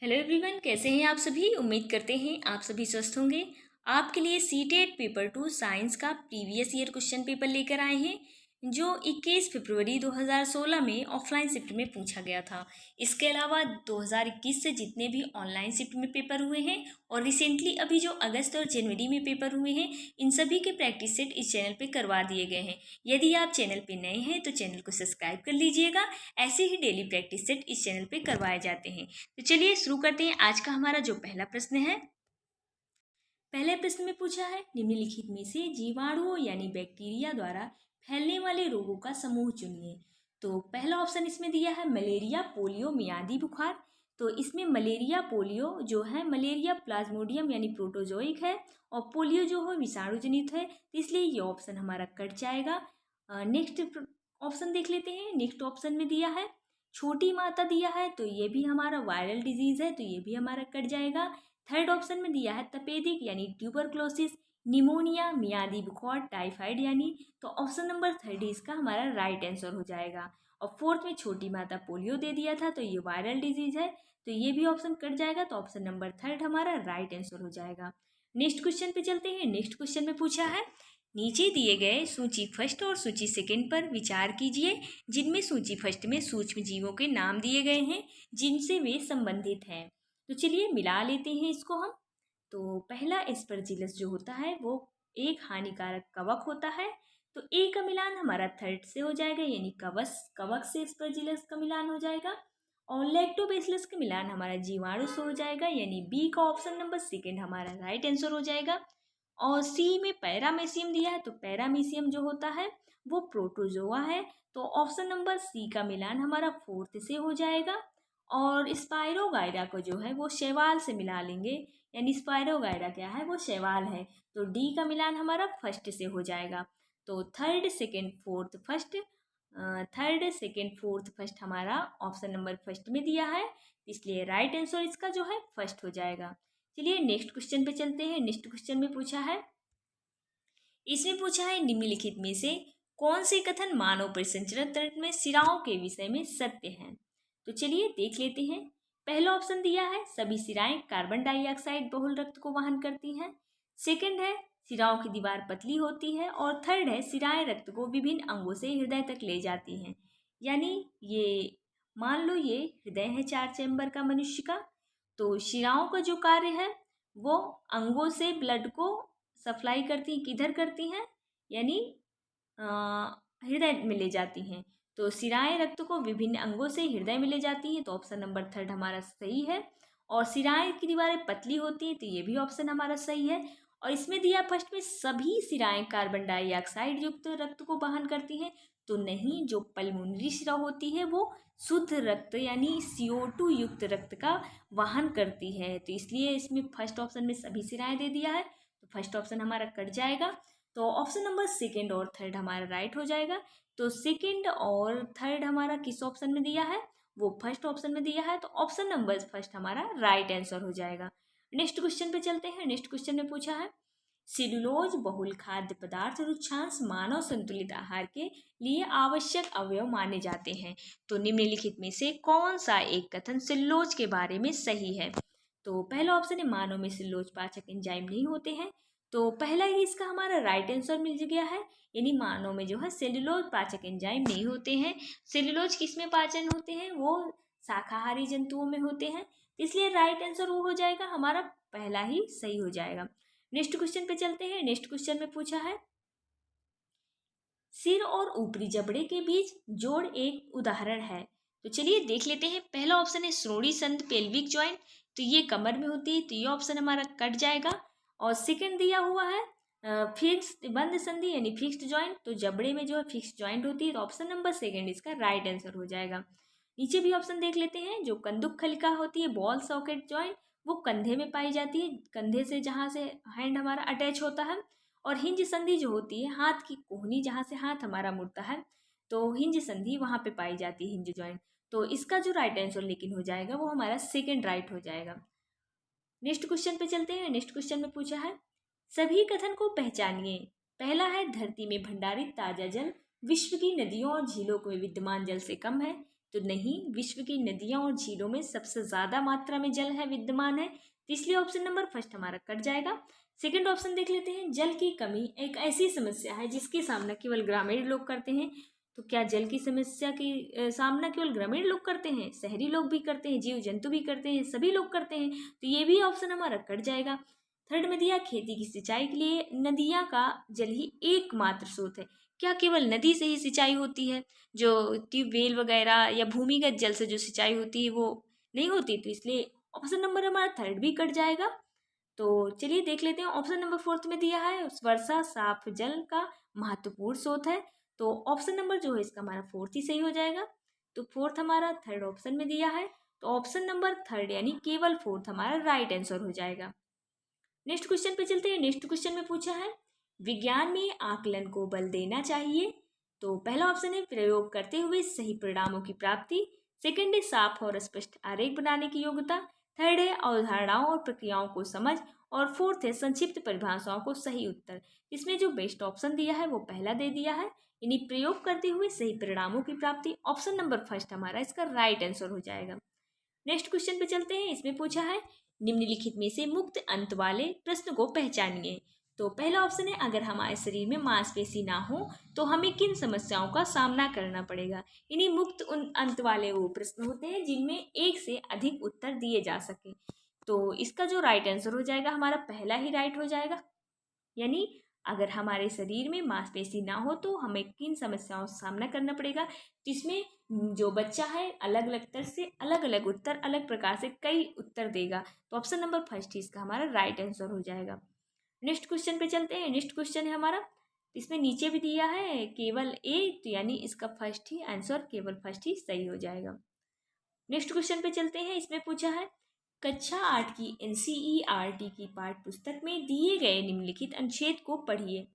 Hello everyone, कैसे हैं आप सभी। उम्मीद करते हैं आप सभी स्वस्थ होंगे। आपके लिए सीटेट पेपर 2 साइंस का प्रीवियस ईयर क्वेश्चन पेपर लेकर आए हैं जो 21 फरवरी 2016 में ऑफलाइन शिफ्ट में पूछा गया था। इसके अलावा 2021 से जितने भी ऑनलाइन शिफ्ट में पेपर हुए हैं और रिसेंटली अभी जो अगस्त और जनवरी में पेपर हुए हैं, इन सभी के प्रैक्टिस सेट इस चैनल पे करवा दिए गए हैं। यदि आप चैनल पे नए हैं तो चैनल को सब्सक्राइब कर लीजिएगा। ऐसे ही डेली प्रैक्टिस सेट इस चैनल पे करवाए जाते हैं। तो चलिए शुरू करते हैं। आज का हमारा जो पहला प्रश्न है, पहले प्रश्न में पूछा है निम्नलिखित में से जीवाणुओं यानी बैक्टीरिया द्वारा फैलने वाले रोगों का समूह चुनिए। तो पहला ऑप्शन इसमें दिया है मलेरिया, पोलियो, मियादी बुखार। तो इसमें मलेरिया, पोलियो जो है मलेरिया प्लाज्मोडियम यानी प्रोटोजोइक है और पोलियो जो है विषाणु जनित है, तो इसलिए ये ऑप्शन हमारा कट जाएगा। नेक्स्ट ऑप्शन देख लेते हैं। नेक्स्ट ऑप्शन में दिया है छोटी माता दिया है, तो ये भी हमारा वायरल डिजीज है, तो ये भी हमारा कट जाएगा। थर्ड ऑप्शन में दिया है तपेदिक यानी ट्यूबरक्लोसिस, निमोनिया, मियादी बुखार, टाइफाइड यानी, तो ऑप्शन नंबर थर्ड इसका हमारा राइट आंसर हो जाएगा। और फोर्थ में छोटी माता पोलियो दे दिया था, तो ये वायरल डिजीज है, तो ये भी ऑप्शन कट जाएगा, तो ऑप्शन नंबर थर्ड हमारा राइट आंसर हो जाएगा। नेक्स्ट क्वेश्चन पे चलते हैं। नेक्स्ट क्वेश्चन में पूछा है नीचे दिए गए सूची फर्स्ट और सूची सेकंड पर विचार कीजिए, जिनमें सूची फर्स्ट में सूक्ष्म जीवों के नाम दिए गए हैं जिनसे वे संबंधित हैं। तो चलिए मिला लेते हैं इसको हम। तो पहला एस्परजिलस जो होता है वो एक हानिकारक कवक होता है, तो ए का मिलान हमारा थर्ड से हो जाएगा, यानी कवक से एस्परजिलस का मिलान हो जाएगा। और लैक्टोबैसिलस का मिलान हमारा जीवाणु से हो जाएगा, यानी बी का ऑप्शन नंबर सेकेंड हमारा राइट आंसर हो जाएगा। और सी में पैरामीशियम दिया है, तो पैरामीशियम जो होता है वो प्रोटोजोआ है, तो ऑप्शन नंबर सी का मिलान हमारा फोर्थ से हो जाएगा। और स्पाइरोगाइरा को जो है वो शैवाल से मिला लेंगे, यानी स्पाइरोगाइरा क्या है वो शैवाल है, तो डी का मिलान हमारा फर्स्ट से हो जाएगा। तो थर्ड सेकेंड फोर्थ फर्स्ट हमारा ऑप्शन नंबर फर्स्ट में दिया है, इसलिए राइट आंसर इसका जो है फर्स्ट हो जाएगा। चलिए नेक्स्ट क्वेश्चन पे चलते हैं। नेक्स्ट क्वेश्चन में पूछा है, इसमें पूछा है निम्नलिखित में से कौन से कथन मानव परिसंचरण तंत्र में सिराओं के विषय में सत्य हैं। तो चलिए देख लेते हैं। पहला ऑप्शन दिया है सभी सिराएं कार्बन डाइऑक्साइड बहुल रक्त को वहन करती हैं। सेकंड है सिराओं की दीवार पतली होती है। और थर्ड है सिराएं रक्त को विभिन्न अंगों से हृदय तक ले जाती हैं। यानी ये मान लो ये हृदय है 4 चैम्बर का मनुष्य का, तो शिराओं का जो कार्य है वो अंगों से ब्लड को सप्लाई करती हैं। किधर करती हैं, यानी हृदय में ले जाती हैं। तो सिराएं रक्त को विभिन्न अंगों से हृदय में ले जाती हैं, तो ऑप्शन नंबर थर्ड हमारा सही है। और सिराएं की दीवारें पतली होती हैं, तो ये भी ऑप्शन हमारा सही है। और इसमें दिया फर्स्ट में सभी सिराएं कार्बन डाइऑक्साइड युक्त रक्त को वहन करती हैं, तो नहीं, जो पल्मोनरी सिरा होती है वो शुद्ध रक्त यानी CO2 युक्त रक्त का वहन करती है, तो इसलिए इसमें फर्स्ट ऑप्शन में सभी सिराएं दे दिया है, तो फर्स्ट ऑप्शन हमारा कट जाएगा। तो ऑप्शन नंबर सेकेंड और थर्ड हमारा राइट हो जाएगा। तो सेकेंड और थर्ड हमारा किस ऑप्शन में दिया है, वो फर्स्ट ऑप्शन में दिया है, तो ऑप्शन नंबर फर्स्ट हमारा राइट आंसर हो जाएगा। नेक्स्ट क्वेश्चन पे चलते हैं। नेक्स्ट क्वेश्चन में पूछा है सेलुलोज बहुल खाद्य पदार्थ रुक्षांश मानव संतुलित आहार के लिए आवश्यक अवयव माने जाते हैं। तो निम्नलिखित में से कौन सा एक कथन सेलुलोज के बारे में सही है। तो पहला ऑप्शन है मानव में सेलुलोज पाचक एंजाइम नहीं होते हैं, तो पहला ही इसका हमारा राइट आंसर मिल गया है, यानी मानव में जो है सेलुलोज पाचक एंजाइम नहीं होते हैं। सेलुलोज किस में पाचन होते हैं, वो शाकाहारी जंतुओं में होते हैं, इसलिए राइट आंसर वो हो जाएगा हमारा, पहला ही सही हो जाएगा। नेक्स्ट क्वेश्चन पे चलते हैं। नेक्स्ट क्वेश्चन में पूछा है सिर और ऊपरी जबड़े के बीच जोड़ एक उदाहरण है। तो चलिए देख लेते हैं। पहला ऑप्शन है श्रोणि संध पेल्विक जॉइंट, तो ये कमर में होती है, तो ये ऑप्शन हमारा कट जाएगा। और सेकंड दिया हुआ है फिक्स्ड बंद संधि यानी फिक्स्ड जॉइंट, तो जबड़े में जो है फिक्स्ड जॉइंट होती है, तो ऑप्शन नंबर सेकंड इसका राइट आंसर हो जाएगा। नीचे भी ऑप्शन देख लेते हैं। जो कंदुक खलिका होती है बॉल सॉकेट जॉइंट, वो कंधे में पाई जाती है, कंधे से जहाँ से हैंड हमारा अटैच होता है। और हिंज संधि जो होती है हाथ की कोहनी जहाँ से हाथ हमारा मुड़ता है, तो हिंज संधि वहाँ पे पाई जाती है, हिंज जॉइंट, तो इसका जो राइट आंसर लेकिन हो जाएगा वो हमारा सेकंड राइट हो जाएगा। नेक्स्ट क्वेश्चन पे चलते हैं। नेक्स्ट क्वेश्चन में पूछा है सभी कथन को पहचानिए। पहला है धरती में भंडारित ताजा जल विश्व की नदियों और झीलों में विद्यमान जल से कम है। तो नहीं, विश्व की नदियां और झीलों में सबसे ज़्यादा मात्रा में जल है विद्यमान है, तो इसलिए ऑप्शन नंबर फर्स्ट हमारा कट जाएगा। सेकंड ऑप्शन देख लेते हैं। जल की कमी एक ऐसी समस्या है जिसकी सामना केवल ग्रामीण लोग करते हैं। तो क्या जल की समस्या की सामना केवल ग्रामीण लोग करते हैं? शहरी लोग भी करते हैं, जीव जंतु भी करते हैं, सभी लोग करते हैं, तो ये भी ऑप्शन हमारा कट जाएगा। थर्ड में दिया खेती की सिंचाई के लिए नदियाँ का जल ही एकमात्र स्रोत है। क्या केवल नदी से ही सिंचाई होती है? जो ट्यूबवेल वगैरह या भूमिगत जल से जो सिंचाई होती है वो नहीं होती, तो इसलिए ऑप्शन नंबर हमारा थर्ड भी कट जाएगा। तो चलिए देख लेते हैं। ऑप्शन नंबर फोर्थ में दिया है वर्षा साफ जल का महत्वपूर्ण स्रोत है, तो ऑप्शन नंबर जो है इसका हमारा फोर्थ ही सही हो जाएगा। तो फोर्थ हमारा थर्ड ऑप्शन में दिया है, तो ऑप्शन नंबर थर्ड यानी केवल फोर्थ हमारा राइट आंसर हो जाएगा। नेक्स्ट क्वेश्चन पे चलते हैं। नेक्स्ट क्वेश्चन में पूछा है विज्ञान में आकलन को बल देना चाहिए। तो पहला ऑप्शन है प्रयोग करते हुए सही परिणामों की प्राप्ति। सेकंड है साफ और स्पष्ट आरेख बनाने की योग्यता। थर्ड है अवधारणाओं और प्रक्रियाओं को समझ। और फोर्थ है संक्षिप्त परिभाषाओं को सही उत्तर। इसमें जो बेस्ट ऑप्शन दिया है वो पहला दे दिया है, यानी प्रयोग करते हुए सही परिणामों की प्राप्ति। ऑप्शन नंबर फर्स्ट हमारा इसका राइट आंसर हो जाएगा। नेक्स्ट क्वेश्चन पे चलते हैं। इसमें पूछा है निम्नलिखित में से मुक्त अंत वाले प्रश्न को पहचानिए। तो पहला ऑप्शन है अगर हमारे शरीर में मांसपेशी ना हो तो हमें किन समस्याओं का सामना करना पड़ेगा। इन्हीं मुक्त उन अंत वाले वो प्रश्न होते हैं जिनमें एक से अधिक उत्तर दिए जा सके। तो इसका जो राइट आंसर हो जाएगा हमारा पहला ही राइट हो जाएगा, यानी अगर हमारे शरीर में मांसपेशी ना हो तो हमें किन समस्याओं का सामना करना पड़ेगा। तो इसमें जो बच्चा है अलग अलग तरह से अलग अलग उत्तर अलग प्रकार से कई उत्तर देगा, तो ऑप्शन नंबर फर्स्ट ही इसका हमारा राइट आंसर हो जाएगा। नेक्स्ट क्वेश्चन पे चलते हैं। नेक्स्ट क्वेश्चन है हमारा, इसमें नीचे भी दिया है केवल ए, तो यानी इसका फर्स्ट ही आंसर केवल फर्स्ट ही सही हो जाएगा। नेक्स्ट क्वेश्चन पे चलते हैं। इसमें पूछा है कक्षा 8 की एनसीईआरटी की पाठ्य पुस्तक में दिए गए निम्नलिखित अनुच्छेद को पढ़िए।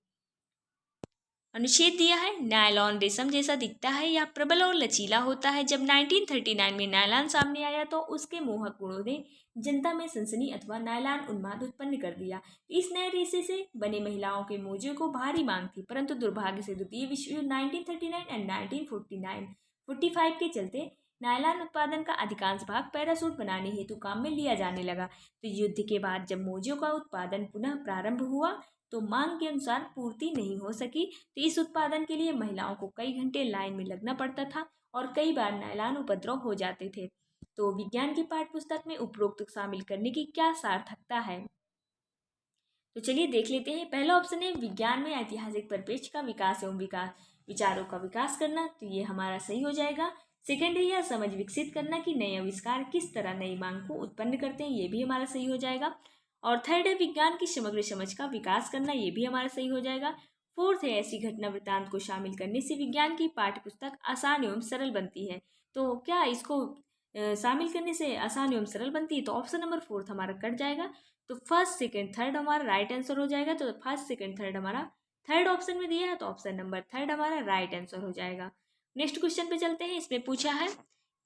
अनुच्छेद दिया है नायलॉन रेशम जैसा दिखता है या प्रबल और लचीला होता है। जब 1939 में नायलॉन सामने आया तो उसके मोहक गुणों ने जनता में सनसनी अथवा नायलॉन उन्माद उत्पन्न कर दिया। इस नए रेशे से बने महिलाओं के मोजे को भारी मांग थी, परंतु दुर्भाग्य से द्वितीय विश्व युद्ध 1939 एंड 1945 के चलते नायलॉन उत्पादन का अधिकांश भाग पैरासूट बनाने हेतु काम में लिया जाने लगा। तो युद्ध के बाद जब मोजों का उत्पादन पुनः प्रारंभ हुआ तो मांग के अनुसार पूर्ति नहीं हो सकी, तो इस उत्पादन के लिए महिलाओं को कई घंटे लाइन में लगना पड़ता था और कई बार नायलॉन उपद्रव हो जाते थे। तो विज्ञान की पाठ्य पुस्तक में उपरोक्त शामिल करने की क्या सार्थकता है। तो चलिए देख लेते हैं। पहला ऑप्शन है विज्ञान में ऐतिहासिक परिप्रेक्ष्य का विकास एवं विचारों का विकास करना, तो ये हमारा सही हो जाएगा। सेकंड है यह समझ विकसित करना कि नए आविष्कार किस तरह नई मांग को उत्पन्न करते हैं, ये भी हमारा सही हो जाएगा। और थर्ड है विज्ञान की समग्र समझ का विकास करना, ये भी हमारा सही हो जाएगा। फोर्थ है ऐसी घटना वृत्तांत को शामिल करने से विज्ञान की पाठ्य पुस्तक आसान एवं सरल बनती है। तो क्या इसको शामिल करने से आसान एवं सरल बनती है, तो ऑप्शन नंबर फोर्थ हमारा कट जाएगा। तो फर्स्ट सेकंड थर्ड हमारा राइट आंसर हो जाएगा। तो फर्स्ट सेकंड थर्ड हमारा थर्ड ऑप्शन में दिया है, तो ऑप्शन नंबर थर्ड हमारा राइट आंसर हो जाएगा। नेक्स्ट क्वेश्चन पे चलते हैं। इसमें पूछा है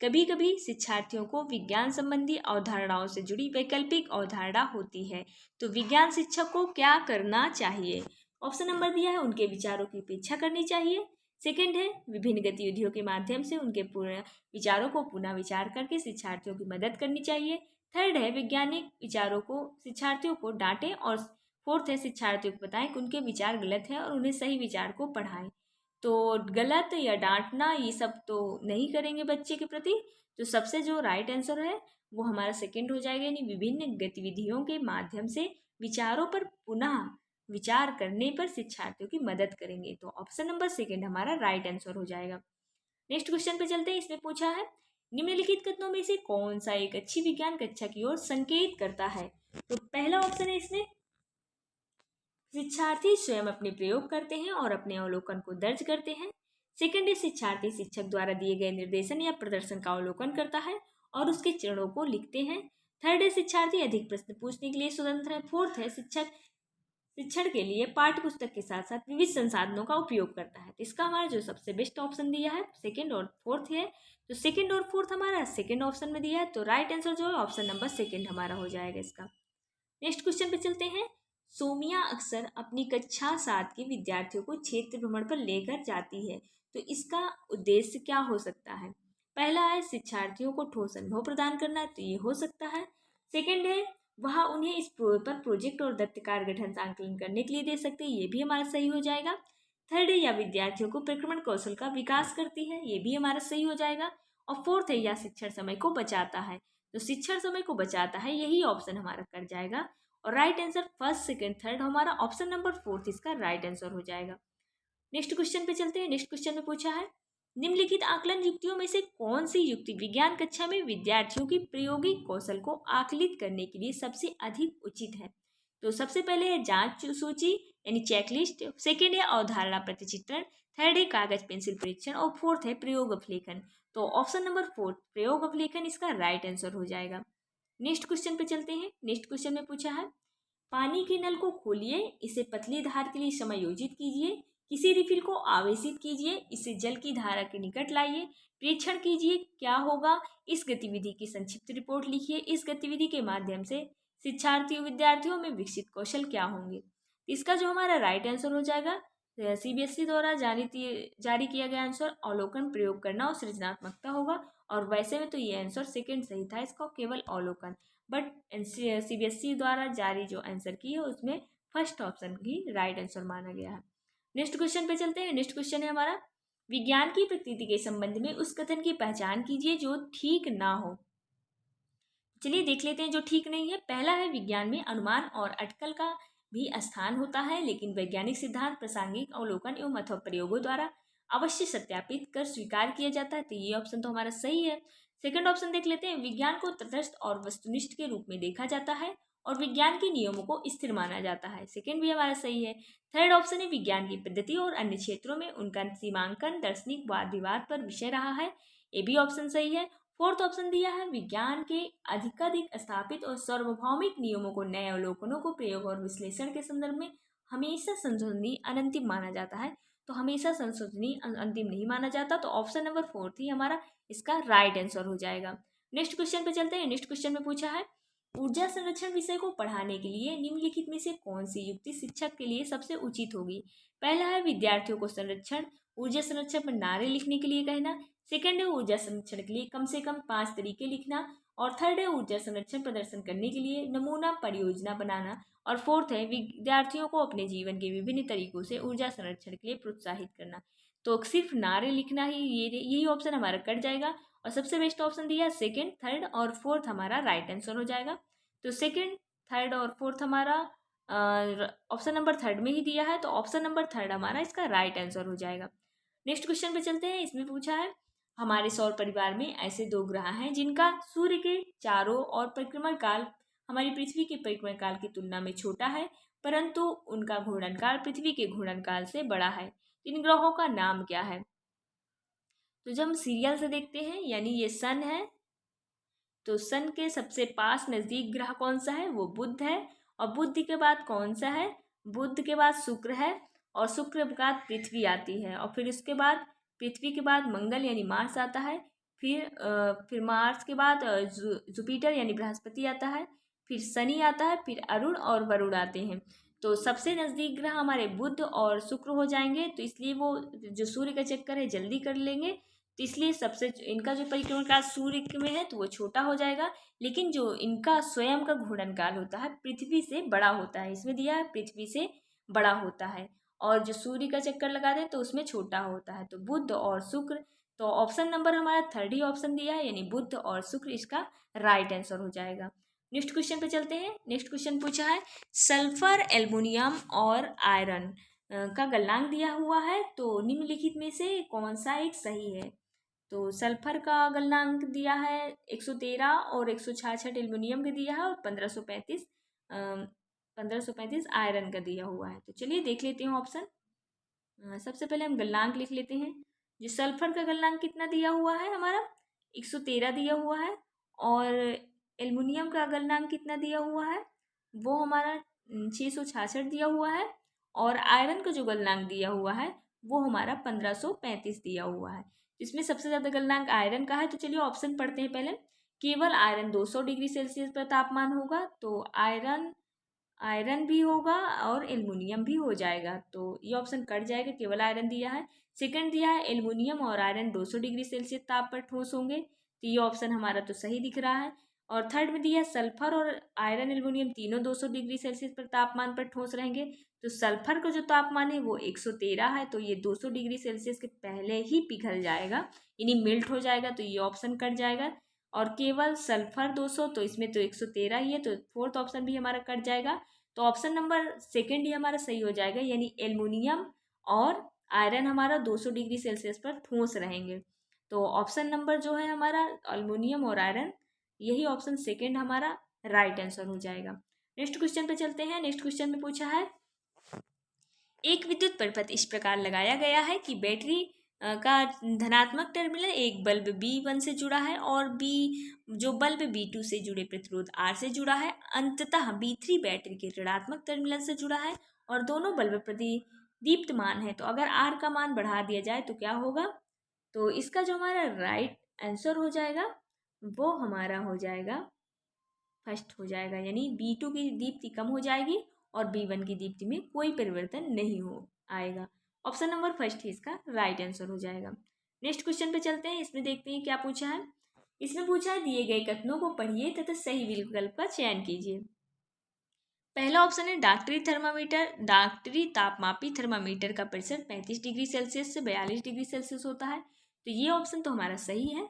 कभी कभी शिक्षार्थियों को विज्ञान संबंधी अवधारणाओं से जुड़ी वैकल्पिक अवधारणा होती है, तो विज्ञान शिक्षक को क्या करना चाहिए। ऑप्शन नंबर दिया है उनके विचारों की उपेक्षा करनी चाहिए। सेकंड है विभिन्न गतिविधियों के माध्यम से उनके पूर्ण विचारों को पुनः विचार करके शिक्षार्थियों की मदद करनी चाहिए। थर्ड है वैज्ञानिक विचारों को शिक्षार्थियों को डांटें। और फोर्थ है शिक्षार्थियों को बताएं कि उनके विचार गलत है और उन्हें सही विचार को पढ़ाएं। तो गलत या डांटना ये सब तो नहीं करेंगे बच्चे के प्रति, तो सबसे जो राइट आंसर है वो हमारा सेकंड हो जाएगा, यानी विभिन्न गतिविधियों के माध्यम से विचारों पर पुनः विचार करने पर शिक्षार्थियों की मदद करेंगे। तो ऑप्शन नंबर सेकंड हमारा राइट आंसर हो जाएगा। नेक्स्ट क्वेश्चन पे चलते हैं। इसमें पूछा है निम्नलिखित कथनों में से कौन सा एक अच्छी विज्ञान कक्षा की ओर संकेत करता है। तो पहला ऑप्शन है इसमें शिक्षार्थी स्वयं अपने प्रयोग करते हैं और अपने अवलोकन को दर्ज करते हैं। सेकंड है शिक्षार्थी शिक्षक द्वारा दिए गए निर्देशन या प्रदर्शन का अवलोकन करता है और उसके चरणों को लिखते हैं। थर्ड है शिक्षार्थी अधिक प्रश्न पूछने के लिए स्वतंत्र है। फोर्थ है शिक्षक शिक्षण के लिए पाठ्य पुस्तक के साथ साथ विविध संसाधनों का उपयोग करता है। तो इसका हमारा जो सबसे बेस्ट ऑप्शन दिया है सेकंड और फोर्थ है, तो सेकंड और फोर्थ हमारा सेकंड ऑप्शन में दिया है, तो राइट आंसर जो है ऑप्शन नंबर सेकंड हमारा हो जाएगा इसका। नेक्स्ट क्वेश्चन पे चलते हैं। सोमिया अक्सर अपनी कक्षा 7 के विद्यार्थियों को क्षेत्र भ्रमण पर लेकर जाती है, तो इसका उद्देश्य क्या हो सकता है। पहला है शिक्षार्थियों को ठोस अनुभव प्रदान करना, तो ये हो सकता है। सेकंड है वह उन्हें इस पर प्रोजेक्ट और दत्तकार गठन आंकलन करने के लिए दे सकते हैं, ये भी हमारा सही हो जाएगा। थर्ड है या विद्यार्थियों को प्रक्रमण कौशल का विकास करती है, ये भी हमारा सही हो जाएगा। और फोर्थ है या शिक्षण समय को बचाता है, तो शिक्षण समय को बचाता है, यही ऑप्शन हमारा कर जाएगा। और right answer first second third हमारा ऑप्शन नंबर फोर्थ इसका राइट आंसर हो जाएगा। नेक्स्ट क्वेश्चन पे चलते हैं। नेक्स्ट क्वेश्चन में पूछा है निम्नलिखित आकलन युक्तियों में से कौन सी युक्ति विज्ञान कक्षा में विद्यार्थियों की प्रायोगिक कौशल को आकलित करने के लिए सबसे अधिक उचित है। तो सबसे पहले है जांच सूची यानी चेकलिस्ट, सेकेंड है अवधारणा प्रतिचित्रण, थर्ड है कागज पेंसिल परीक्षण और फोर्थ है प्रयोग अवलेखन। तो ऑप्शन नंबर फोर्थ प्रयोग अवलेखन इसका राइट आंसर हो जाएगा। नेक्स्ट क्वेश्चन पे चलते हैं। नेक्स्ट क्वेश्चन में पूछा है पानी के नल को खोलिए, इसे पतली धार के लिए समायोजित कीजिए, किसी रिफिल को आवेशित कीजिए, इसे जल की धारा के निकट लाइए, प्रेक्षण कीजिए क्या होगा, इस गतिविधि की संक्षिप्त रिपोर्ट लिखिए, इस गतिविधि के माध्यम से शिक्षार्थियों विद्यार्थियों में विकसित कौशल क्या होंगे। इसका जो हमारा राइट आंसर हो जाएगा सीबीएसई द्वारा जारी किया गया आंसर अवलोकन, प्रयोग करना और सृजनात्मकता होगा। और वैसे में तो ये आंसर सेकंड सही था, इसका केवल अवलोकन, बट सीबीएसई द्वारा जारी जो आंसर की है उसमें फर्स्ट ऑप्शन ही राइट आंसर माना गया है। नेक्स्ट क्वेश्चन पे चलते हैं। नेक्स्ट क्वेश्चन है हमारा विज्ञान की प्रकृति के संबंध में उस कथन की पहचान कीजिए जो ठीक ना हो। चलिए देख लेते हैं जो ठीक नहीं है। पहला है विज्ञान में अनुमान और अटकल का भी स्थान होता है, लेकिन वैज्ञानिक सिद्धांत प्रासंगिक अवलोकन एवं अथवा प्रयोगों द्वारा अवश्य सत्यापित कर स्वीकार किया जाता है, तो ये ऑप्शन तो हमारा सही है। सेकंड ऑप्शन देख लेते हैं विज्ञान को तटस्थ और वस्तुनिष्ठ के रूप में देखा जाता है और विज्ञान के नियमों को स्थिर माना जाता है, सेकंड भी हमारा सही है। थर्ड ऑप्शन है विज्ञान की पद्धति और अन्य क्षेत्रों में उनका सीमांकन दार्शनिक वाद विवाद पर विषय रहा है, ये भी ऑप्शन सही है। फोर्थ ऑप्शन दिया है विज्ञान के अधिकाधिक स्थापित और सार्वभौमिक नियमों को नए अवलोकनों को प्रयोग और विश्लेषण के संदर्भ में हमेशा संशोधनीय अनंतिम माना जाता है, तो हमेशा संशोधनीय अंतिम नहीं माना जाता, तो ऑप्शन नंबर फोर्थ ही हमारा इसका राइट आंसर हो जाएगा। नेक्स्ट क्वेश्चन पे चलते हैं। नेक्स्ट क्वेश्चन में पूछा है ऊर्जा संरक्षण विषय को पढ़ाने के लिए निम्नलिखित में से कौन सी युक्ति शिक्षक के लिए सबसे उचित होगी। पहला है विद्यार्थियों को ऊर्जा संरक्षण पर नारे लिखने के लिए कहना, सेकंड है ऊर्जा संरक्षण के लिए कम से कम 5 तरीके लिखना, और थर्ड है ऊर्जा संरक्षण प्रदर्शन करने के लिए नमूना परियोजना बनाना, और फोर्थ है विद्यार्थियों को अपने जीवन के विभिन्न तरीकों से ऊर्जा संरक्षण के लिए प्रोत्साहित करना। तो सिर्फ नारे लिखना ही यही ऑप्शन हमारा कट जाएगा, और सबसे बेस्ट ऑप्शन दिया सेकंड थर्ड और फोर्थ हमारा राइट आंसर हो जाएगा। तो सेकंड थर्ड और फोर्थ हमारा ऑप्शन नंबर थर्ड में ही दिया है, तो ऑप्शन नंबर थर्ड हमारा इसका राइट आंसर हो जाएगा। नेक्स्ट क्वेश्चन पे चलते हैं। इसमें पूछा है हमारे सौर परिवार में ऐसे 2 ग्रह हैं जिनका सूर्य के चारों ओर परिक्रमण काल हमारी पृथ्वी के परिक्रमण काल की तुलना में छोटा है, परंतु उनका घूर्णन काल पृथ्वी के घूर्णन काल से बड़ा है। इन ग्रहों का नाम क्या है। तो जब हम सीरियल से देखते हैं यानी ये सन है, तो सन के सबसे पास नज़दीक ग्रह कौन सा है, वो बुध है। और बुध के बाद कौन सा है, बुध के बाद शुक्र है, और शुक्र के बाद पृथ्वी आती है, और फिर उसके बाद पृथ्वी के बाद मंगल यानी मार्स आता है, फिर मार्स के बाद जुपिटर यानी बृहस्पति आता है, फिर शनि आता है, फिर अरुण और वरुण आते हैं। तो सबसे नज़दीक ग्रह हमारे बुध और शुक्र हो जाएंगे, तो इसलिए वो जो सूर्य का चक्कर है जल्दी कर लेंगे, तो इसलिए सबसे इनका जो परिक्रमण काल सूर्य में है तो वो छोटा हो जाएगा, लेकिन जो इनका स्वयं का घूर्णन काल होता है पृथ्वी से बड़ा होता है। इसमें दिया है पृथ्वी से बड़ा होता है, और जो सूर्य का चक्कर लगा दे तो उसमें छोटा होता है। तो बुध और शुक्र, तो ऑप्शन नंबर हमारा थर्ड ही ऑप्शन दिया है, यानी बुध और शुक्र इसका राइट आंसर हो जाएगा। नेक्स्ट क्वेश्चन पे चलते हैं। नेक्स्ट क्वेश्चन पूछा है सल्फर, एल्युमिनियम और आयरन का गलनांक दिया हुआ है, तो निम्नलिखित में से कौन सा एक सही है। तो सल्फर का गलनांक दिया है 113 और 166 एल्युमिनियम का दिया है, और 1535 आयरन का दिया हुआ है। तो चलिए देख लेते हैं ऑप्शन। सबसे पहले हम गलनांक लिख लेते हैं। जो सल्फर का गलनांक कितना दिया हुआ है हमारा 113 दिया हुआ है, और एल्युमिनियम का गलनांक कितना दिया हुआ है वो हमारा 666 दिया हुआ है, और आयरन का जो गलनांक दिया हुआ है वो हमारा 1535 दिया हुआ है। इसमें सबसे ज़्यादा गलनांक आयरन का है, तो चलिए ऑप्शन पढ़ते हैं पहले। केवल आयरन 200 डिग्री सेल्सियस पर तापमान होगा, तो आयरन आयरन भी होगा और एल्युमिनियम भी हो जाएगा, तो ये ऑप्शन कट जाएगा, केवल आयरन दिया है। सेकंड दिया है एल्युमिनियम और आयरन 200 डिग्री सेल्सियस ताप पर ठोस होंगे, तो ये ऑप्शन हमारा तो सही दिख रहा है। और थर्ड में दिया सल्फर और आयरन एल्युमिनियम तीनों 200 डिग्री सेल्सियस पर तापमान पर ठोस रहेंगे, तो सल्फर का जो तापमान है वो 113 है, तो ये 200 डिग्री सेल्सियस के पहले ही पिघल जाएगा, यानी मेल्ट हो जाएगा, तो ये ऑप्शन कट जाएगा। और केवल सल्फर 200, तो इसमें तो 113 ही है, तो फोर्थ ऑप्शन भी हमारा कट जाएगा। तो ऑप्शन नंबर सेकेंड ही हमारा सही हो जाएगा, यानी एल्युमिनियम और आयरन हमारा 200 डिग्री सेल्सियस पर ठोस रहेंगे। तो ऑप्शन नंबर जो है हमारा एल्युमिनियम और आयरन, यही ऑप्शन सेकेंड हमारा राइट आंसर हो जाएगा। नेक्स्ट क्वेश्चन पे चलते हैं। नेक्स्ट क्वेश्चन में पूछा है, एक विद्युत परिपथ इस प्रकार लगाया गया है कि बैटरी का धनात्मक टर्मिनल एक बल्ब B1 से जुड़ा है और जो बल्ब B2 से जुड़े प्रतिरोध R से जुड़ा है। अंततः B3 बैटरी के ऋणात्मक टर्मिनल से जुड़ा है और दोनों बल्ब दीप्तमान है। तो अगर R का मान बढ़ा दिया जाए तो क्या होगा? तो इसका जो हमारा राइट आंसर हो जाएगा वो हमारा हो जाएगा फर्स्ट हो जाएगा, यानी B2 की दीप्ति कम हो जाएगी और B1 की दीप्ति में कोई परिवर्तन नहीं हो आएगा। ऑप्शन नंबर फर्स्ट ही इसका राइट आंसर हो जाएगा। नेक्स्ट क्वेश्चन पे चलते हैं। इसमें देखते हैं क्या पूछा है। इसमें पूछा है, दिए गए कथनों को पढ़िए तथा सही विकल्प का चयन कीजिए। पहला ऑप्शन है, डॉक्टरी तापमापी थर्मामीटर का परिसर 35 डिग्री सेल्सियस से 42 डिग्री सेल्सियस होता है, तो ये ऑप्शन तो हमारा सही है।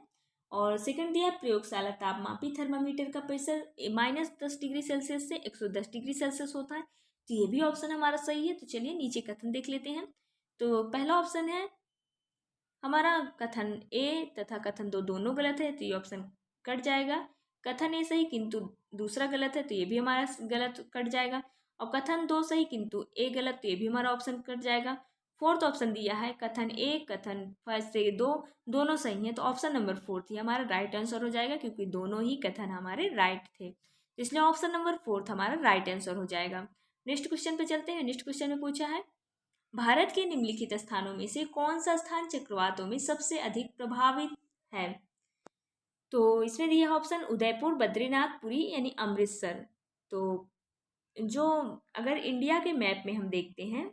और सेकंड दिया है, प्रयोगशाला तापमापी थर्मामीटर का परिसर -10 डिग्री सेल्सियस से 110 डिग्री सेल्सियस होता है, तो ये भी ऑप्शन हमारा सही है। तो चलिए नीचे कथन देख लेते हैं। तो पहला ऑप्शन है हमारा कथन ए तथा कथन दो दोनों गलत है, तो ये ऑप्शन कट जाएगा। कथन ए सही किंतु दूसरा गलत है, तो ये भी हमारा गलत कट जाएगा। और कथन दो सही किंतु ए गलत, तो ये भी हमारा ऑप्शन कट जाएगा। फोर्थ ऑप्शन दिया है कथन ए कथन फर्स्ट से दो दोनों सही हैं, तो ऑप्शन नंबर फोर्थ ही हमारा राइट आंसर हो जाएगा, क्योंकि दोनों ही कथन हमारे राइट थे, इसलिए ऑप्शन नंबर फोर्थ हमारा राइट आंसर हो जाएगा। नेक्स्ट क्वेश्चन पे चलते हैं। नेक्स्ट क्वेश्चन में पूछा है, भारत के निम्नलिखित स्थानों में से कौन सा स्थान चक्रवातों में सबसे अधिक प्रभावित है? तो इसमें दिया ऑप्शन उदयपुर, बद्रीनाथ, पुरी यानी अमृतसर। तो जो अगर इंडिया के मैप में हम देखते हैं,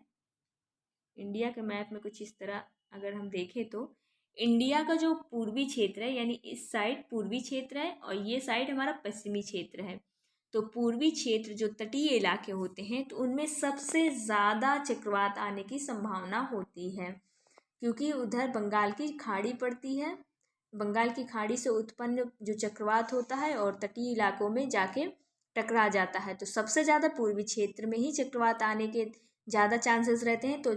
इंडिया के मैप में कुछ इस तरह अगर हम देखें तो इंडिया का जो पूर्वी क्षेत्र है, यानी इस साइड पूर्वी क्षेत्र है और ये साइड हमारा पश्चिमी क्षेत्र है। तो पूर्वी क्षेत्र जो तटीय इलाके होते हैं, तो उनमें सबसे ज़्यादा चक्रवात आने की संभावना होती है, क्योंकि उधर बंगाल की खाड़ी पड़ती है। बंगाल की खाड़ी से उत्पन्न जो चक्रवात होता है और तटीय इलाकों में जाके टकरा जाता है, तो सबसे ज़्यादा पूर्वी क्षेत्र में ही चक्रवात आने के ज़्यादा चांसेस रहते हैं। तो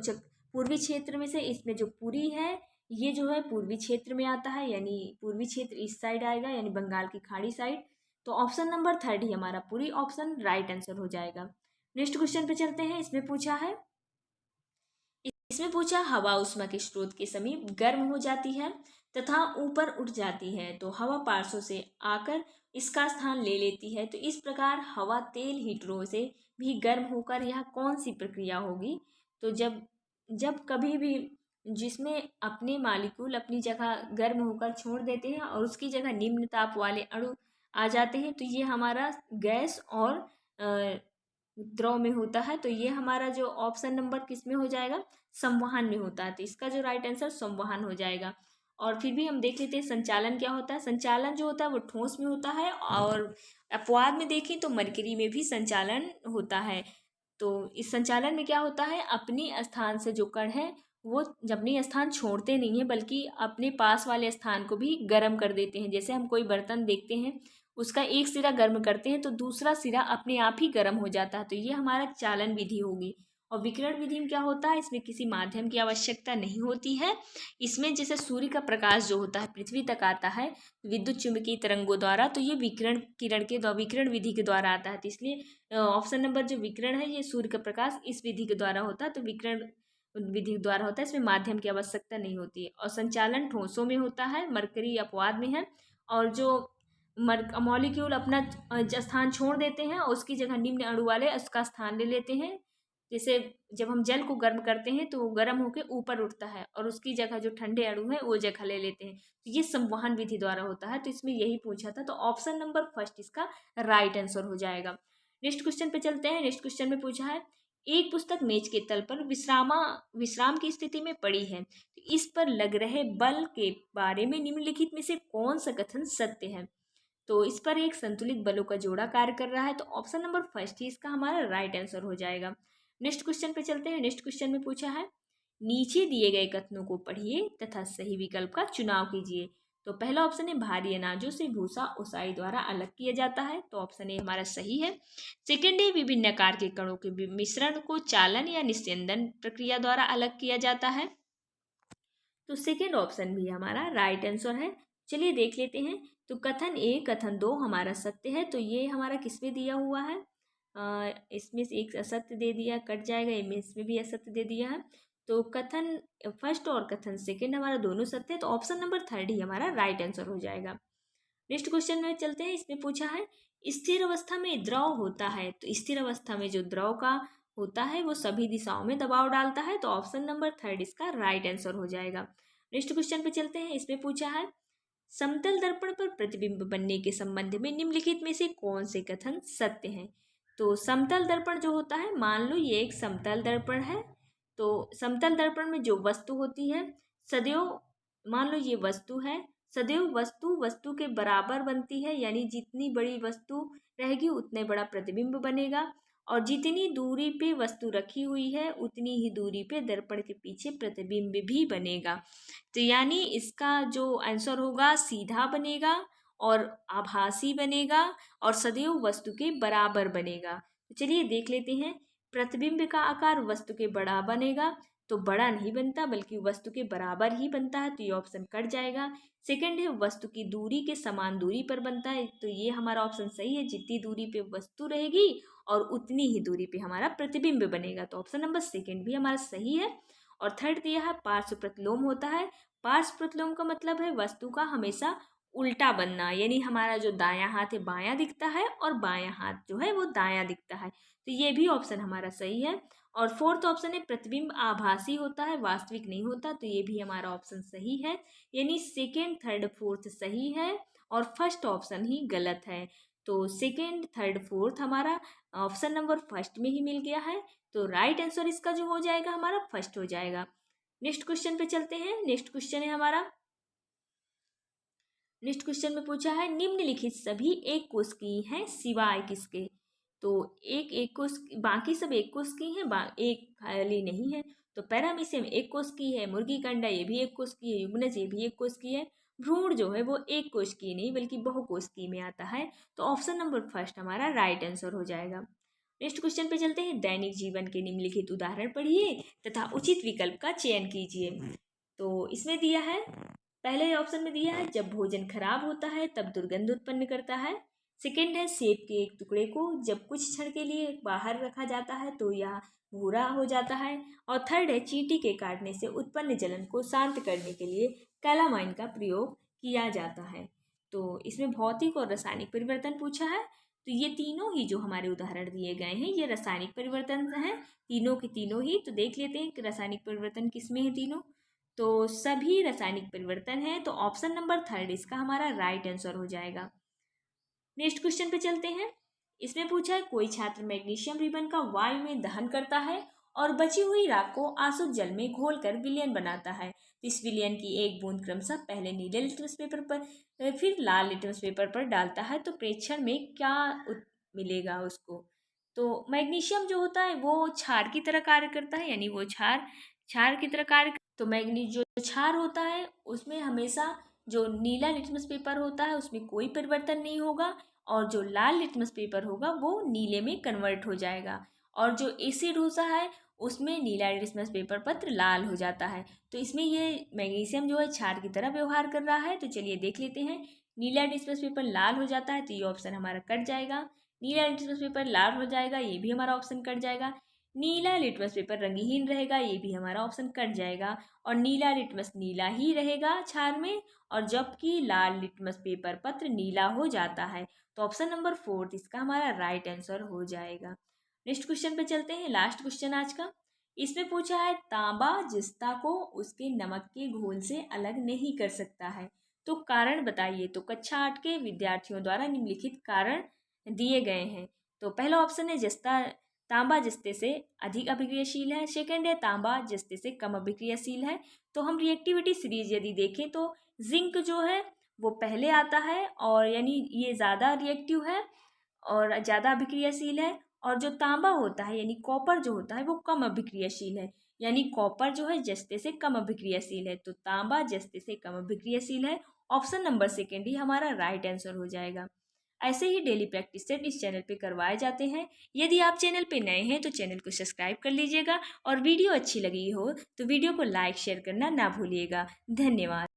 पूर्वी क्षेत्र में से इसमें जो पुरी है, ये जो है पूर्वी क्षेत्र में आता है, यानी पूर्वी क्षेत्र इस साइड आएगा, यानी बंगाल की खाड़ी साइड। तो ऑप्शन नंबर थर्ड ही हमारा पूरी ऑप्शन राइट आंसर हो जाएगा। नेक्स्ट क्वेश्चन पे चलते हैं। इसमें पूछा हवा उष्मा के स्रोत के समीप गर्म हो जाती है तथा ऊपर उठ जाती है, तो हवा पार्श्व से आकर इसका स्थान ले लेती है, तो इस प्रकार हवा तेल हीटरों से भी गर्म होकर यह कौन सी प्रक्रिया होगी? तो जब जब कभी भी जिसमें अपने मालिक्यूल अपनी जगह गर्म होकर छोड़ देते हैं और उसकी जगह निम्न ताप वाले अणु आ जाते हैं, तो ये हमारा गैस और द्रव में होता है। तो ये हमारा जो ऑप्शन नंबर किस में हो जाएगा? संवहन में होता है, तो इसका जो राइट आंसर संवहन हो जाएगा। और फिर भी हम देख लेते हैं संचालन क्या होता है। संचालन जो होता है वो ठोस में होता है, और अपवाद में देखें तो मरकरी में भी संचालन होता है। तो इस संचालन में क्या होता है, अपने स्थान से जो कण है वो अपनी स्थान छोड़ते नहीं है, बल्कि अपने पास वाले स्थान को भी गर्म कर देते हैं। जैसे हम कोई बर्तन देखते हैं, उसका एक सिरा गर्म करते हैं तो दूसरा सिरा अपने आप ही गर्म हो जाता है, तो ये हमारा चालन विधि होगी। और विकिरण विधि में क्या होता है, इसमें किसी माध्यम की आवश्यकता नहीं होती है। इसमें जैसे सूर्य का प्रकाश जो होता है पृथ्वी तक आता है विद्युत चुंबकीय तरंगों द्वारा, तो ये विकिरण विधि के द्वारा आता है, तो इसलिए ऑप्शन नंबर जो विकिरण है ये सूर्य का प्रकाश इस विधि के द्वारा होता है, तो विकिरण विधि के द्वारा होता है, इसमें माध्यम की आवश्यकता नहीं होती है। और संचालन ठोसों में होता है, मरकरी अपवाद में है। और जो मॉलिक्यूल अपना स्थान छोड़ देते हैं और उसकी जगह निम्न अणु वाले उसका स्थान ले लेते हैं। जैसे जब हम जल को गर्म करते हैं तो वो गर्म होकर ऊपर उठता है और उसकी जगह जो ठंडे अणु है वो जगह ले लेते हैं, तो ये संवहन विधि द्वारा होता है। तो इसमें यही पूछा था, तो ऑप्शन नंबर फर्स्ट इसका राइट आंसर हो जाएगा। नेक्स्ट क्वेश्चन पे चलते हैं। नेक्स्ट क्वेश्चन में पूछा है, एक पुस्तक मेज के तल पर विश्राम की स्थिति में पड़ी है, तो इस पर लग रहे बल के बारे में निम्नलिखित में से कौन सा कथन सत्य है। तो इस पर एक संतुलित बलों का जोड़ा कार्य कर रहा है, तो ऑप्शन नंबर फर्स्ट ही इसका हमारा राइट आंसर हो जाएगा। नेक्स्ट क्वेश्चन पे चलते हैं। नेक्स्ट क्वेश्चन में पूछा है, नीचे दिए गए कथनों को पढ़िए तथा सही विकल्प का चुनाव कीजिए। तो पहला ऑप्शन है, भारी अनाजों से भूसा उसाई द्वारा अलग किया जाता है, तो ऑप्शन ए हमारा सही है। सेकेंड है, विभिन्न आकार के कणों के मिश्रण को चालन या निस्यंदन प्रक्रिया द्वारा अलग किया जाता है, तो सेकेंड ऑप्शन भी हमारा राइट आंसर है। चलिए देख लेते हैं। तो कथन ए कथन दो हमारा सत्य है, तो ये हमारा किसमें दिया हुआ है, इसमें से एक असत्य दे दिया, कट जाएगा, इसमें भी असत्य दे दिया है। तो कथन फर्स्ट और कथन सेकेंड हमारा दोनों सत्य है, तो ऑप्शन नंबर थर्ड ही हमारा राइट आंसर हो जाएगा। नेक्स्ट क्वेश्चन में चलते हैं। इसमें पूछा है, स्थिर अवस्था में द्रव होता है, तो स्थिर अवस्था में जो द्रव का होता है वो सभी दिशाओं में दबाव डालता है, तो ऑप्शन नंबर थर्ड इसका राइट आंसर हो जाएगा। नेक्स्ट क्वेश्चन पे चलते हैं। इसमें पूछा है, समतल दर्पण पर प्रतिबिंब बनने के संबंध में निम्नलिखित में से कौन से कथन सत्य हैं। तो समतल दर्पण जो होता है, मान लो ये एक समतल दर्पण है, तो समतल दर्पण में जो वस्तु होती है सदैव, मान लो ये वस्तु है, सदैव वस्तु वस्तु के बराबर बनती है, यानी जितनी बड़ी वस्तु रहेगी उतने बड़ा प्रतिबिंब बनेगा, और जितनी दूरी पे वस्तु रखी हुई है उतनी ही दूरी पे दर्पण के पीछे प्रतिबिंब भी बनेगा। तो यानी इसका जो आंसर होगा सीधा बनेगा और आभासी बनेगा और सदैव वस्तु के बराबर बनेगा। तो चलिए देख लेते हैं। प्रतिबिंब का आकार वस्तु के बड़ा बनेगा, तो बड़ा नहीं बनता बल्कि वस्तु के बराबर ही बनता है, तो ये ऑप्शन कट जाएगा। सेकंड है, वस्तु की दूरी के समान दूरी पर बनता है, तो ये हमारा ऑप्शन सही है, जितनी दूरी पे वस्तु रहेगी और उतनी ही दूरी पे हमारा प्रतिबिंब बनेगा, तो ऑप्शन नंबर सेकंड भी हमारा सही है। और थर्ड दिया है, पार्श्व प्रतिलोम होता है। पार्श्व प्रतिलोम का मतलब है वस्तु का हमेशा उल्टा बनना, यानी हमारा जो दायां हाथ है बायां दिखता है और बायां हाथ जो है वो दायां दिखता है, तो ये भी ऑप्शन हमारा सही है। और फोर्थ ऑप्शन है, प्रतिबिंब आभासी होता है, वास्तविक नहीं होता, तो ये भी हमारा ऑप्शन सही है, यानी सेकेंड थर्ड फोर्थ सही है और फर्स्ट ऑप्शन ही गलत है। तो सेकेंड थर्ड फोर्थ हमारा ऑप्शन नंबर फर्स्ट में ही मिल गया है, तो राइट आंसर इसका जो हो जाएगा हमारा फर्स्ट हो जाएगा। नेक्स्ट क्वेश्चन पे चलते हैं। नेक्स्ट क्वेश्चन है हमारा, नेक्स्ट क्वेश्चन में पूछा है, निम्नलिखित सभी एक कोश की हैं सिवाय किसके। तो एक कोश, बाकी सब एक कोश की हैं, एक खाली नहीं है। तो पैरामीशियम एक कोश की है, मुर्गी कंडा ये भी एक कोश की है, युग्मनज ये भी एक कोश की है, भ्रूण जो है वो एक कोश की नहीं बल्कि बहुकोश की में आता है, तो ऑप्शन नंबर फर्स्ट हमारा राइट आंसर हो जाएगा। नेक्स्ट क्वेश्चन पे चलते हैं। दैनिक जीवन के निम्नलिखित उदाहरण पढ़िए तथा उचित विकल्प का चयन कीजिए। तो इसमें दिया है, पहले ऑप्शन में दिया है, जब भोजन खराब होता है तब दुर्गंध उत्पन्न करता है। सेकंड है, सेब के एक टुकड़े को जब कुछ क्षण के लिए बाहर रखा जाता है तो यह भूरा हो जाता है। और थर्ड है, चींटी के काटने से उत्पन्न जलन को शांत करने के लिए कैलामाइन का प्रयोग किया जाता है। तो इसमें भौतिक और रासायनिक परिवर्तन पूछा है, तो ये तीनों ही जो हमारे उदाहरण दिए गए हैं ये रासायनिक परिवर्तन हैं, तीनों के तीनों ही। तो देख लेते हैं कि रासायनिक परिवर्तन किसमें है तीनों, तो सभी रासायनिक परिवर्तन है, तो ऑप्शन नंबर थर्ड इसका हमारा राइट आंसर हो जाएगा। नेक्स्ट क्वेश्चन पे चलते हैं। इसमें पूछा है, कोई छात्र मैग्नीशियम रिबन का वायु में दहन करता है और बची हुई राख को आसुत जल में घोलकर विलयन बनाता है, तो इस विलयन की एक बूंद क्रमशः पहले नीले लिटमस पेपर पर फिर लाल लिटमस पेपर पर डालता है, तो प्रेक्षण में क्या मिलेगा उसको। तो मैग्नीशियम जो होता है वो क्षार की तरह कार्य करता है, यानी वो क्षार क्षार की तरह कार्य, तो मैग्नी जो क्षार होता है उसमें हमेशा जो नीला लिटमस पेपर होता है उसमें कोई परिवर्तन नहीं होगा, और जो लाल लिटमस पेपर होगा वो नीले में कन्वर्ट हो जाएगा, और जो एसिड होता है उसमें नीला लिटमस पेपर पत्र लाल हो जाता है। तो इसमें ये मैग्नीशियम जो है क्षार की तरह व्यवहार कर रहा है, तो चलिए देख लेते हैं। नीला लिटमस पेपर लाल हो जाता है, तो ये ऑप्शन हमारा कट जाएगा। नीला लिटमस पेपर लाल हो जाएगा, ये भी हमारा ऑप्शन कट जाएगा। नीला लिटमस पेपर रंगहीन रहेगा, ये भी हमारा ऑप्शन कट जाएगा। और नीला लिटमस नीला ही रहेगा क्षार में, और जबकि लाल लिटमस पेपर पत्र नीला हो जाता है, तो ऑप्शन नंबर फोर्थ इसका हमारा राइट आंसर हो जाएगा। नेक्स्ट क्वेश्चन पे चलते हैं, लास्ट क्वेश्चन आज का। इसमें पूछा है, तांबा जस्ता को उसके नमक के घोल से अलग नहीं कर सकता है, तो कारण बताइए। तो कक्षा 8 के विद्यार्थियों द्वारा निम्नलिखित कारण दिए गए हैं। तो पहला ऑप्शन है जस्ता तांबा जस्ते से अधिक अभिक्रियाशील है, सेकंड है तांबा जस्ते से कम अभिक्रियाशील है। तो हम रिएक्टिविटी सीरीज यदि देखें तो जिंक जो है वो पहले आता है और यानी ये ज़्यादा रिएक्टिव है और ज़्यादा अभिक्रियाशील है, और जो तांबा होता है यानी कॉपर जो होता है वो कम अभिक्रियाशील है, यानी कॉपर जो है जस्ते से कम अभिक्रियाशील है। तो तांबा जस्ते से कम अभिक्रियाशील है, ऑप्शन नंबर सेकेंड ही हमारा राइट आंसर हो जाएगा। ऐसे ही डेली प्रैक्टिस सेट इस चैनल पे करवाए जाते हैं। यदि आप चैनल पे नए हैं तो चैनल को सब्सक्राइब कर लीजिएगा और वीडियो अच्छी लगी हो तो वीडियो को लाइक शेयर करना ना भूलिएगा। धन्यवाद।